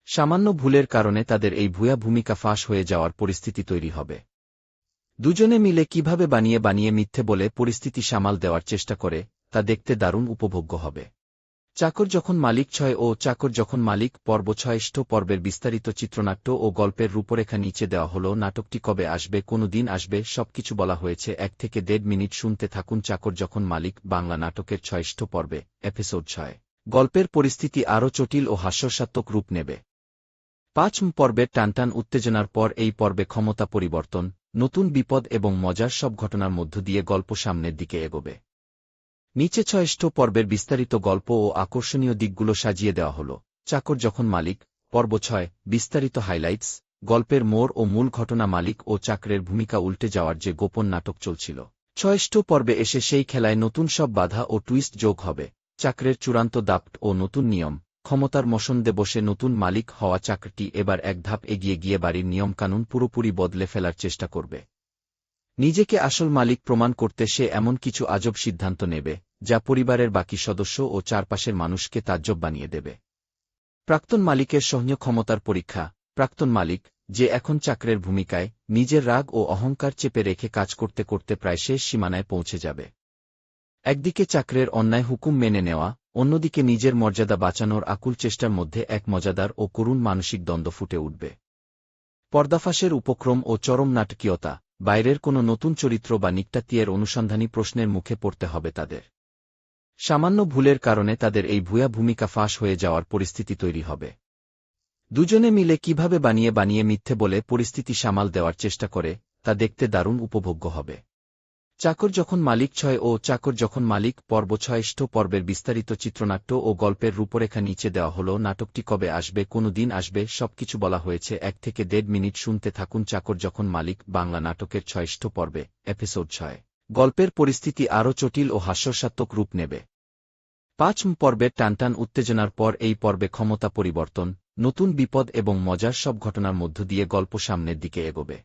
সামান্য ভুলের কারণে তাদের এই ভুয়া ভূমিকা ফাঁস হয়ে যাওয়ার পরিস্থিতি তৈরি হবে। দুজনে মিলে কিভাবে বানিয়ে বানিয়ে মিথ্যে বলে পরিস্থিতি সামাল দেওয়ার চেষ্টা করে, তা দেখতে দারুণ উপভোগ্য হবে। চাকর যখন মালিক 6 ও চাকর যখন মালিক পর্ব 6 পর্বের বিস্তারিত চিত্রনাট্য ও গল্পের রূপরেখা নিচে দেওয়া হল। নাটকটি কবে আসবে, কোনো দিন আসবে, সবকিছু বলা হয়েছে। 1 থেকে 1.5 মিনিট শুনতে থাকুন। চাকর যখন মালিক বাংলা নাটকের 6 পর্বে, এপিসোড 6। গল্পের পরিস্থিতি আরও জটিল ও হাস্যরসাত্মক রূপ নেবে। 5 পর্বের টানটান উত্তেজনার পর এই পর্বে ক্ষমতা পরিবর্তন, নতুন বিপদ এবং মজার সব ঘটনার মধ্য দিয়ে গল্প সামনের দিকে এগোবে। নিচে 6 পর্বের বিস্তারিত গল্প ও আকর্ষণীয় দিকগুলো সাজিয়ে দেওয়া হল। চাকর যখন মালিক পর্ব 6 বিস্তারিত হাইলাইটস, গল্পের মোড় ও মূল ঘটনা। মালিক ও চাকরের ভূমিকা উল্টে যাওয়ার যে গোপন নাটক চলছিল, 6 পর্বে এসে সেই খেলায় নতুন সব বাধা ও টুইস্ট যোগ হবে। চাকরের চূড়ান্ত দাপট ও নতুন নিয়ম, ক্ষমতার মসনদে বসে নতুন মালিক হওয়া চাকরটি এবার এক ধাপ এগিয়ে গিয়ে বাড়ির নিয়মকানুন পুরোপুরি বদলে ফেলার চেষ্টা করবে। নিজেকে আসল মালিক প্রমাণ করতে সে এমন কিছু আজব সিদ্ধান্ত নেবে, যা পরিবারের বাকি সদস্য ও চারপাশের মানুষকে তাজ্জব বানিয়ে দেবে। প্রাক্তন মালিকের সহ্য ক্ষমতার পরীক্ষা। প্রাক্তন মালিক, যে এখন চাকরের ভূমিকায়, নিজের রাগ ও অহংকার চেপে রেখে কাজ করতে করতে প্রায় শেষ সীমানায় পৌঁছে যাবে। একদিকে চাকরের অন্যায় হুকুম মেনে নেওয়া, অন্যদিকে নিজের মর্যাদা বাঁচানোর আকুল চেষ্টার মধ্যে এক মজাদার ও করুণ মানসিক দ্বন্দ্ব ফুটে উঠবে। পর্দাফাঁসের উপক্রম ও চরম নাটকীয়তা, বাইরের কোনো নতুন চরিত্র বা নিকটাত্মীয়ের অনুসন্ধানী প্রশ্নের মুখে পড়তে হবে তাদের। সামান্য ভুলের কারণে তাদের এই ভুয়া ভূমিকা ফাঁস হয়ে যাওয়ার পরিস্থিতি তৈরি হবে। দুজনে মিলে কিভাবে বানিয়ে বানিয়ে মিথ্যে বলে পরিস্থিতি সামাল দেওয়ার চেষ্টা করে, তা দেখতে দারুণ উপভোগ্য হবে। চাকর যখন মালিক 6 ও চাকর যখন মালিক পর্ব 6 পর্বের বিস্তারিত চিত্রনাট্য ও গল্পের রূপরেখা নিচে দেওয়া হল। নাটকটি কবে আসবে, কোনো দিন আসবে, সবকিছু বলা হয়েছে। 1 থেকে 1.5 মিনিট শুনতে থাকুন। চাকর যখন মালিক বাংলা নাটকের 6 পর্বে, এপিসোড 6। গল্পের পরিস্থিতি আরও জটিল ও হাস্যরসাত্মক রূপ নেবে। 5 পর্বের টানটান উত্তেজনার পর এই পর্বে ক্ষমতা পরিবর্তন, নতুন বিপদ এবং মজার সব ঘটনার মধ্য দিয়ে গল্প সামনের দিকে এগোবে।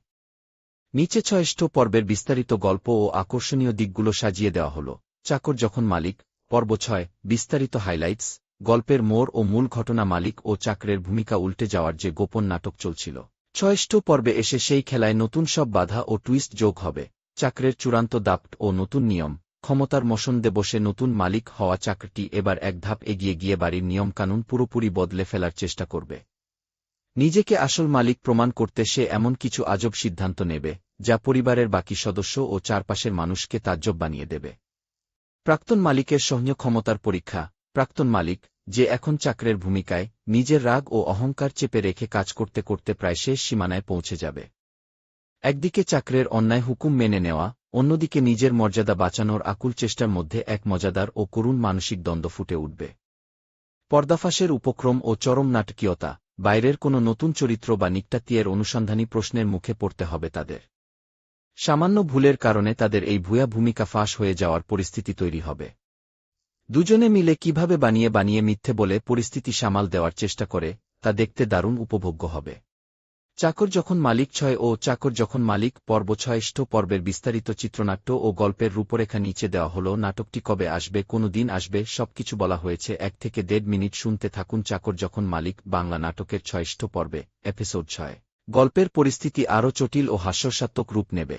নিচে 6 পর্বের বিস্তারিত গল্প ও আকর্ষণীয় দিকগুলো সাজিয়ে দেওয়া হল। চাকর যখন মালিক পর্ব 6 বিস্তারিত হাইলাইটস, গল্পের মোড় ও মূল ঘটনা। মালিক ও চাকরের ভূমিকা উল্টে যাওয়ার যে গোপন নাটক চলছিল, 6 পর্বে এসে সেই খেলায় নতুন সব বাধা ও টুইস্ট যোগ হবে। চাকরের চূড়ান্ত দাপট ও নতুন নিয়ম, ক্ষমতার মসনদে বসে নতুন মালিক হওয়া চাকরটি এবার এক ধাপ এগিয়ে গিয়ে বাড়ির নিয়মকানুন পুরোপুরি বদলে ফেলার চেষ্টা করবে। নিজেকে আসল মালিক প্রমাণ করতে সে এমন কিছু আজব সিদ্ধান্ত নেবে, যা পরিবারের বাকি সদস্য ও চারপাশের মানুষকে তাজ্জব বানিয়ে দেবে। প্রাক্তন মালিকের সহ্য ক্ষমতার পরীক্ষা। প্রাক্তন মালিক, যে এখন চাকরের ভূমিকায়, নিজের রাগ ও অহংকার চেপে রেখে কাজ করতে করতে প্রায় শেষ সীমানায় পৌঁছে যাবে। একদিকে চাকরের অন্যায় হুকুম মেনে নেওয়া, অন্যদিকে নিজের মর্যাদা বাঁচানোর আকুল চেষ্টার মধ্যে এক মজাদার ও করুণ মানসিক দ্বন্দ্ব ফুটে উঠবে। পর্দাফাঁসের উপক্রম ও চরম নাটকীয়তা, বাইরের কোনো নতুন চরিত্র বা নিকটাত্মীয়ের অনুসন্ধানী প্রশ্নের মুখে পড়তে হবে তাদের। সামান্য ভুলের কারণে তাদের এই ভুয়া ভূমিকা ফাঁস হয়ে যাওয়ার পরিস্থিতি তৈরি হবে। দুজনে মিলে কিভাবে বানিয়ে বানিয়ে মিথ্যে বলে পরিস্থিতি সামাল দেওয়ার চেষ্টা করে, তা দেখতে দারুণ উপভোগ্য হবে। চাকর যখন মালিক 6 ও চাকর যখন মালিক পর্ব 6 পর্বের বিস্তারিত চিত্রনাট্য ও গল্পের রূপরেখা নিচে দেওয়া হল। নাটকটি কবে আসবে, কোনো দিন আসবে, সবকিছু বলা হয়েছে। 1 থেকে 1.5 মিনিট শুনতে থাকুন। চাকর যখন মালিক বাংলা নাটকের 6 পর্বে, এপিসোড 6। গল্পের পরিস্থিতি আরও জটিল ও হাস্যরসাত্মক রূপ নেবে।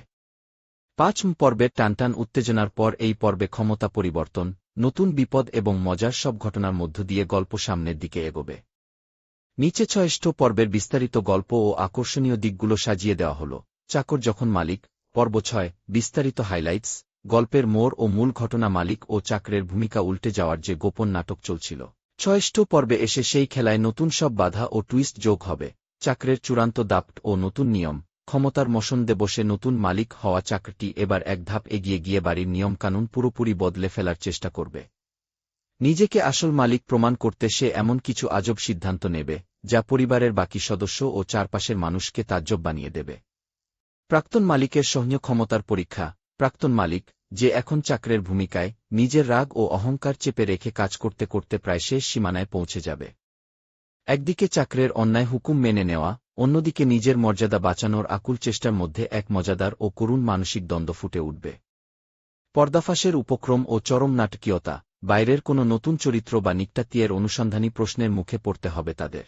5 পর্বের টানটান উত্তেজনার পর এই পর্বে ক্ষমতা পরিবর্তন, নতুন বিপদ এবং মজার সব ঘটনার মধ্য দিয়ে গল্প সামনের দিকে এগোবে। নিচে 6 পর্বের বিস্তারিত গল্প ও আকর্ষণীয় দিকগুলো সাজিয়ে দেওয়া হল। চাকর যখন মালিক পর্ব 6 বিস্তারিত হাইলাইটস, গল্পের মোড় ও মূল ঘটনা। মালিক ও চাকরের ভূমিকা উল্টে যাওয়ার যে গোপন নাটক চলছিল, 6 পর্বে এসে সেই খেলায় নতুন সব বাধা ও টুইস্ট যোগ হবে। চাকরের চূড়ান্ত দাপট ও নতুন নিয়ম, ক্ষমতার মসনদে বসে নতুন মালিক হওয়া চাকরটি এবার এক ধাপ এগিয়ে গিয়ে বাড়ির নিয়মকানুন পুরোপুরি বদলে ফেলার চেষ্টা করবে। নিজেকে আসল মালিক প্রমাণ করতে সে এমন কিছু আজব সিদ্ধান্ত নেবে, যা পরিবারের বাকি সদস্য ও চারপাশের মানুষকে তাজ্জব বানিয়ে দেবে। প্রাক্তন মালিকের সহ্য ক্ষমতার পরীক্ষা। প্রাক্তন মালিক, যে এখন চাকরের ভূমিকায়, নিজের রাগ ও অহংকার চেপে রেখে কাজ করতে করতে প্রায় শেষ সীমানায় পৌঁছে যাবে। একদিকে চাকরের অন্যায় হুকুম মেনে নেওয়া, অন্যদিকে নিজের মর্যাদা বাঁচানোর আকুল চেষ্টার মধ্যে এক মজাদার ও করুণ মানসিক দ্বন্দ্ব ফুটে উঠবে। পর্দাফাঁসের উপক্রম ও চরম নাটকীয়তা, বাইরের কোনো নতুন চরিত্র বা নিকটাত্মীয়ের অনুসন্ধানী প্রশ্নের মুখে পড়তে হবে তাদের।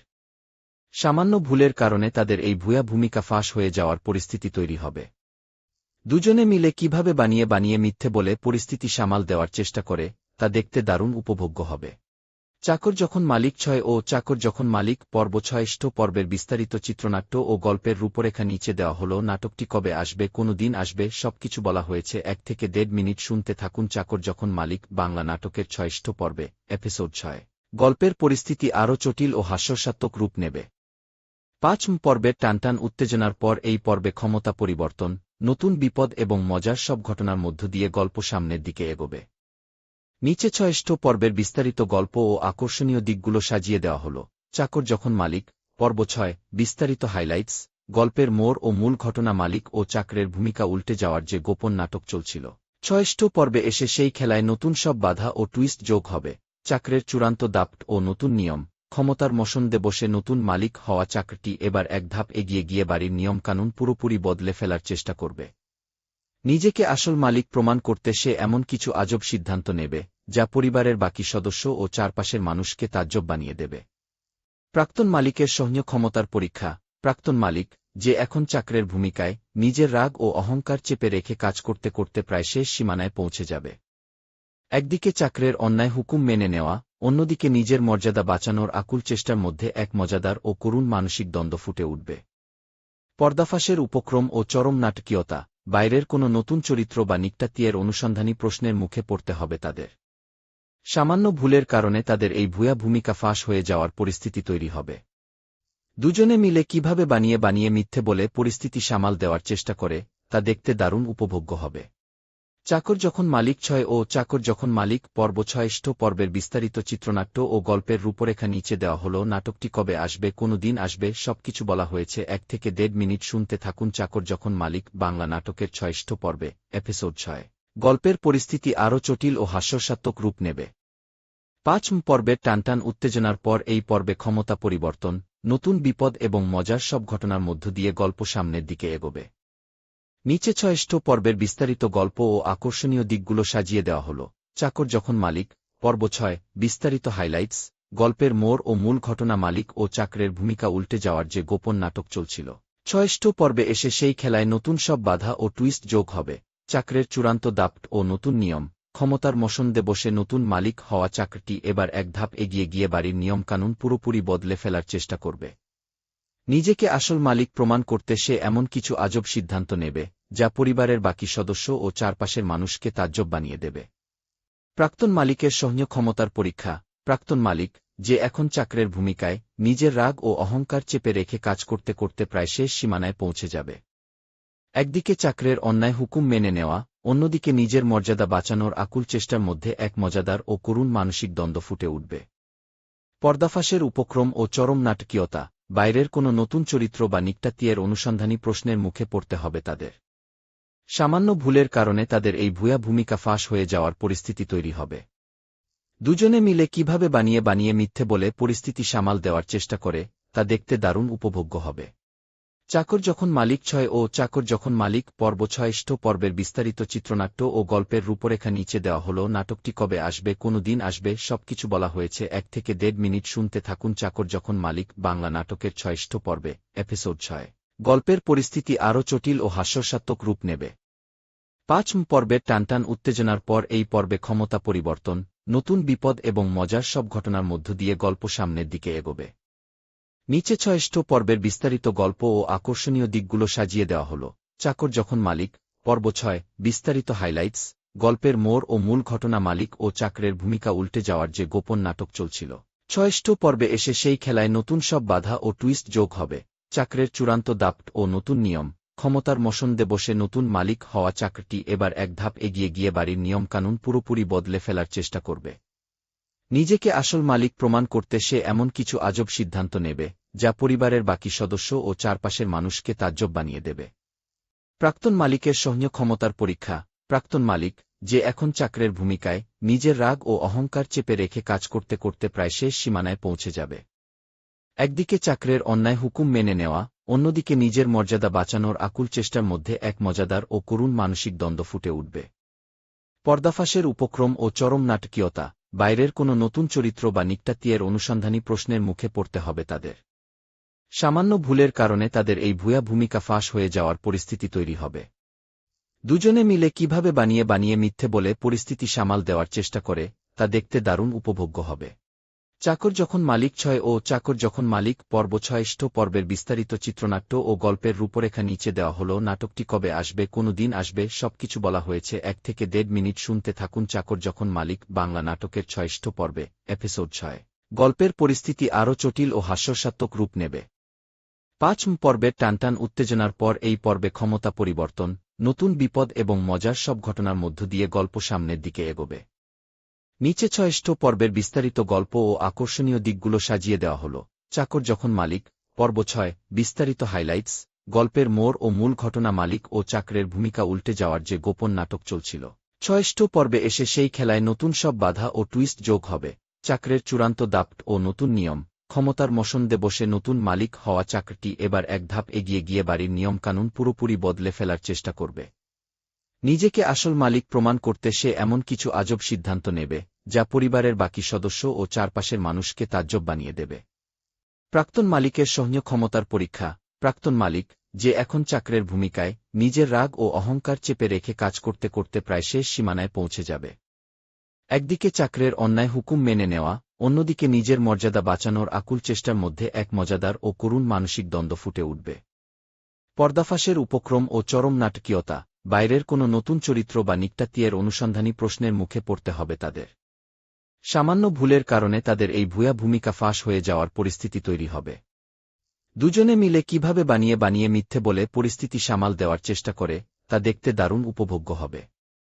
সামান্য ভুলের কারণে তাদের এই ভুয়া ভূমিকা ফাঁস হয়ে যাওয়ার পরিস্থিতি তৈরি হবে। দুজনে মিলে কিভাবে বানিয়ে বানিয়ে মিথ্যে বলে পরিস্থিতি সামাল দেওয়ার চেষ্টা করে, তা দেখতে দারুণ উপভোগ্য হবে। চাকর যখন মালিক ৬ ও চাকর যখন মালিক পর্ব ৬ পর্বের বিস্তারিত চিত্রনাট্য ও গল্পের রূপরেখা নিচে দেওয়া হল। নাটকটি কবে আসবে, কোনো দিন আসবে, সবকিছু বলা হয়েছে। ১ থেকে ১.৫ মিনিট শুনতে থাকুন। চাকর যখন মালিক বাংলা নাটকের ৬ পর্বে, এপিসোড ৬। গল্পের পরিস্থিতি আরও জটিল ও হাস্যরসাত্মক রূপ নেবে। ৫ পর্বের টানটান উত্তেজনার পর এই পর্বে ক্ষমতা পরিবর্তন, নতুন বিপদ এবং মজার সব ঘটনার মধ্য দিয়ে গল্প সামনের দিকে এগোবে। নিচে ৬ পর্বের বিস্তারিত গল্প ও আকর্ষণীয় দিকগুলো সাজিয়ে দেওয়া হল। চাকর যখন মালিক পর্ব ৬ বিস্তারিত হাইলাইটস, গল্পের মোড় ও মূল ঘটনা। মালিক ও চাকরের ভূমিকা উল্টে যাওয়ার যে গোপন নাটক চলছিল, ৬ পর্বে এসে সেই খেলায় নতুন সব বাধা ও টুইস্ট যোগ হবে। চাকরের চূড়ান্ত দাপট ও নতুন নিয়ম, ক্ষমতার মসনদে বসে নতুন মালিক হওয়া চাকরটি এবার এক ধাপ এগিয়ে গিয়ে বাড়ির নিয়মকানুন পুরোপুরি বদলে ফেলার চেষ্টা করবে। নিজেকে আসল মালিক প্রমাণ করতে সে এমন কিছু আজব সিদ্ধান্ত নেবে, যা পরিবারের বাকি সদস্য ও চারপাশের মানুষকে তাজ্জব বানিয়ে দেবে। প্রাক্তন মালিকের সহ্য ক্ষমতার পরীক্ষা। প্রাক্তন মালিক, যে এখন চাকরের ভূমিকায়, নিজের রাগ ও অহংকার চেপে রেখে কাজ করতে করতে প্রায় শেষ সীমানায় পৌঁছে যাবে। একদিকে চাকরের অন্যায় হুকুম মেনে নেওয়া, অন্যদিকে নিজের মর্যাদা বাঁচানোর আকুল চেষ্টার মধ্যে এক মজাদার ও করুণ মানসিক দ্বন্দ্ব ফুটে উঠবে। পর্দাফাঁসের উপক্রম ও চরম নাটকীয়তা, বাইরের কোনো নতুন চরিত্র বা নিকটাত্মীয়ের অনুসন্ধানী প্রশ্নের মুখে পড়তে হবে তাদের। সামান্য ভুলের কারণে তাদের এই ভুয়া ভূমিকা ফাঁস হয়ে যাওয়ার পরিস্থিতি তৈরি হবে। দুজনে মিলে কিভাবে বানিয়ে বানিয়ে মিথ্যে বলে পরিস্থিতি সামাল দেওয়ার চেষ্টা করে, তা দেখতে দারুণ উপভোগ্য হবে। চাকর যখন মালিক ৬ ও চাকর যখন মালিক পর্ব ৬ পর্বের বিস্তারিত চিত্রনাট্য ও গল্পের রূপরেখা নিচে দেওয়া হল। নাটকটি কবে আসবে, কোনো দিন আসবে, সবকিছু বলা হয়েছে। ১ থেকে ১.৫ মিনিট শুনতে থাকুন। চাকর যখন মালিক বাংলা নাটকের ৬ পর্বে, এপিসোড ৬। গল্পের পরিস্থিতি আরও জটিল ও হাস্যরসাত্মক রূপ নেবে। ৫ পর্বের টানটান উত্তেজনার পর এই পর্বে ক্ষমতা পরিবর্তন, নতুন বিপদ এবং মজার সব ঘটনার মধ্য দিয়ে গল্প সামনের দিকে এগোবে। নিচে ৬ পর্বের বিস্তারিত গল্প ও আকর্ষণীয় দিকগুলো সাজিয়ে দেওয়া হল। চাকর যখন মালিক পর্ব ৬ বিস্তারিত হাইলাইটস, গল্পের মোড় ও মূল ঘটনা। মালিক ও চাকরের ভূমিকা উল্টে যাওয়ার যে গোপন নাটক চলছিল, ৬ পর্বে এসে সেই খেলায় নতুন সব বাধা ও টুইস্ট যোগ হবে। চাকরের চূড়ান্ত দাপট ও নতুন নিয়ম, ক্ষমতার মসনদে বসে নতুন মালিক হওয়া চাকরটি এবার এক ধাপ এগিয়ে গিয়ে বাড়ির নিয়মকানুন পুরোপুরি বদলে ফেলার চেষ্টা করবে। নিজেকে আসল মালিক প্রমাণ করতে সে এমন কিছু আজব সিদ্ধান্ত নেবে, যা পরিবারের বাকি সদস্য ও চারপাশের মানুষকে তাজ্জব বানিয়ে দেবে। প্রাক্তন মালিকের সহ্য ক্ষমতার পরীক্ষা। প্রাক্তন মালিক, যে এখন চাকরের ভূমিকায়, নিজের রাগ ও অহংকার চেপে রেখে কাজ করতে করতে প্রায় শেষ সীমানায় পৌঁছে যাবে। একদিকে চাকরের অন্যায় হুকুম মেনে নেওয়া, অন্যদিকে নিজের মর্যাদা বাঁচানোর আকুল চেষ্টার মধ্যে এক মজাদার ও করুণ মানসিক দ্বন্দ্ব ফুটে উঠবে। পর্দাফাঁসের উপক্রম ও চরম নাটকীয়তা, বাইরের কোনো নতুন চরিত্র বা নিকটাত্মীয়ের অনুসন্ধানী প্রশ্নের মুখে পড়তে হবে তাদের। সামান্য ভুলের কারণে তাদের এই ভুয়া ভূমিকা ফাঁস হয়ে যাওয়ার পরিস্থিতি তৈরি হবে। দুজনে মিলে কিভাবে বানিয়ে বানিয়ে মিথ্যে বলে পরিস্থিতি সামাল দেওয়ার চেষ্টা করে, তা দেখতে দারুণ উপভোগ্য হবে। চাকর যখন মালিক ৬ ও চাকর যখন মালিক পর্ব ৬ পর্বের বিস্তারিত চিত্রনাট্য ও গল্পের রূপরেখা নিচে দেওয়া হল। নাটকটি কবে আসবে, কোনো দিন আসবে, সবকিছু বলা হয়েছে। ১ থেকে ১.৫ মিনিট শুনতে থাকুন। চাকর যখন মালিক বাংলা নাটকের ৬ পর্বে, এপিসোড ৬। গল্পের পরিস্থিতি আরও জটিল ও হাস্যরসাত্মক রূপ নেবে। ৫ পর্বের টানটান উত্তেজনার পর এই পর্বে ক্ষমতা পরিবর্তন, নতুন বিপদ এবং মজার সব ঘটনার মধ্য দিয়ে গল্প সামনের দিকে এগোবে। নিচে ৬ পর্বের বিস্তারিত গল্প ও আকর্ষণীয় দিকগুলো সাজিয়ে দেওয়া হল। চাকর যখন মালিক পর্ব ৬ বিস্তারিত হাইলাইটস, গল্পের মোড় ও মূল ঘটনা। মালিক ও চাকরের ভূমিকা উল্টে যাওয়ার যে গোপন নাটক চলছিল, ৬ পর্বে এসে সেই খেলায় নতুন সব বাধা ও টুইস্ট যোগ হবে। চাকরের চূড়ান্ত দাপট ও নতুন নিয়ম, ক্ষমতার মসনদে বসে নতুন মালিক হওয়া চাকরটি এবার এক ধাপ এগিয়ে গিয়ে বাড়ির নিয়মকানুন পুরোপুরি বদলে ফেলার চেষ্টা করবে। নিজেকে আসল মালিক প্রমাণ করতে সে এমন কিছু আজব সিদ্ধান্ত নেবে, যা পরিবারের বাকি সদস্য ও চারপাশের মানুষকে তাজ্জব বানিয়ে দেবে। প্রাক্তন মালিকের সহ্য ক্ষমতার পরীক্ষা। প্রাক্তন মালিক, যে এখন চাকরের ভূমিকায়, নিজের রাগ ও অহংকার চেপে রেখে কাজ করতে করতে প্রায় শেষ সীমানায় পৌঁছে যাবে। একদিকে চাকরের অন্যায় হুকুম মেনে নেওয়া, অন্যদিকে নিজের মর্যাদা বাঁচানোর আকুল চেষ্টার মধ্যে এক মজাদার ও করুণ মানসিক দ্বন্দ্ব ফুটে উঠবে। পর্দাফাঁসের উপক্রম ও চরম নাটকীয়তা, বাইরের কোনো নতুন চরিত্র বা নিকটাত্মীয়ের অনুসন্ধানী প্রশ্নের মুখে পড়তে হবে তাদের। সামান্য ভুলের কারণে তাদের এই ভুয়া ভূমিকা ফাঁস হয়ে যাওয়ার পরিস্থিতি তৈরি হবে। দুজনে মিলে কিভাবে বানিয়ে বানিয়ে মিথ্যে বলে পরিস্থিতি সামাল দেওয়ার চেষ্টা করে, তা দেখতে দারুণ উপভোগ্য হবে। চাকর যখন মালিক 6 ও চাকর যখন মালিক পর্ব 6 পর্বের বিস্তারিত চিত্রনাট্য ও গল্পের রূপরেখা নিচে দেওয়া হল। নাটকটি কবে আসবে, কোনো দিন আসবে, সবকিছু বলা হয়েছে। 1 থেকে 1.5 মিনিট শুনতে থাকুন। চাকর যখন মালিক বাংলা নাটকের 6 পর্বে, এপিসোড 6। গল্পের পরিস্থিতি আরও জটিল ও হাস্যরসাত্মক রূপ নেবে। 5 পর্বের টানটান উত্তেজনার পর এই পর্বে ক্ষমতা পরিবর্তন, নতুন বিপদ এবং মজার সব ঘটনার মধ্য দিয়ে গল্প সামনের দিকে এগোবে। নিচে 6 পর্বের বিস্তারিত গল্প ও আকর্ষণীয় দিকগুলো সাজিয়ে দেওয়া হল। চাকর যখন মালিক পর্ব 6 বিস্তারিত হাইলাইটস। গল্পের মোড় ও মূল ঘটনা। মালিক ও চাকরের ভূমিকা উল্টে যাওয়ার যে গোপন নাটক চলছিল, 6 পর্বে এসে সেই খেলায় নতুন সব বাধা ও টুইস্ট যোগ হবে। চাকরের চূড়ান্ত দাপট ও নতুন নিয়ম। ক্ষমতার মসনদে বসে নতুন মালিক হওয়া চাকরটি এবার এক ধাপ এগিয়ে গিয়ে বাড়ির নিয়মকানুন পুরোপুরি বদলে ফেলার চেষ্টা করবে। নিজেকে আসল মালিক প্রমাণ করতে সে এমন কিছু আজব সিদ্ধান্ত নেবে যা পরিবারের বাকি সদস্য ও চারপাশের মানুষকে তাজ্জব বানিয়ে দেবে। প্রাক্তন মালিকের সহ্য ক্ষমতার পরীক্ষা। প্রাক্তন মালিক, যে এখন চাকরের ভূমিকায়, নিজের রাগ ও অহংকার চেপে রেখে কাজ করতে করতে প্রায় শেষ সীমানায় পৌঁছে যাবে। একদিকে চাকরের অন্যায় হুকুম মেনে নেওয়া, অন্যদিকে নিজের মর্যাদা বাঁচানোর আকুল চেষ্টার মধ্যে এক মজাদার ও করুণ মানসিক দ্বন্দ্ব ফুটে উঠবে। পর্দাফাঁসের উপক্রম ও চরম নাটকীয়তা। বাইরের কোনো নতুন চরিত্র বা নিকটাত্মীয়ের অনুসন্ধানী প্রশ্নের মুখে পড়তে হবে তাদের। সামান্য ভুলের কারণে তাদের এই ভুয়া ভূমিকা ফাঁস হয়ে যাওয়ার পরিস্থিতি তৈরি হবে। দুজনে মিলে কিভাবে বানিয়ে বানিয়ে মিথ্যে বলে পরিস্থিতি সামাল দেওয়ার চেষ্টা করে, তা দেখতে দারুণ উপভোগ্য হবে।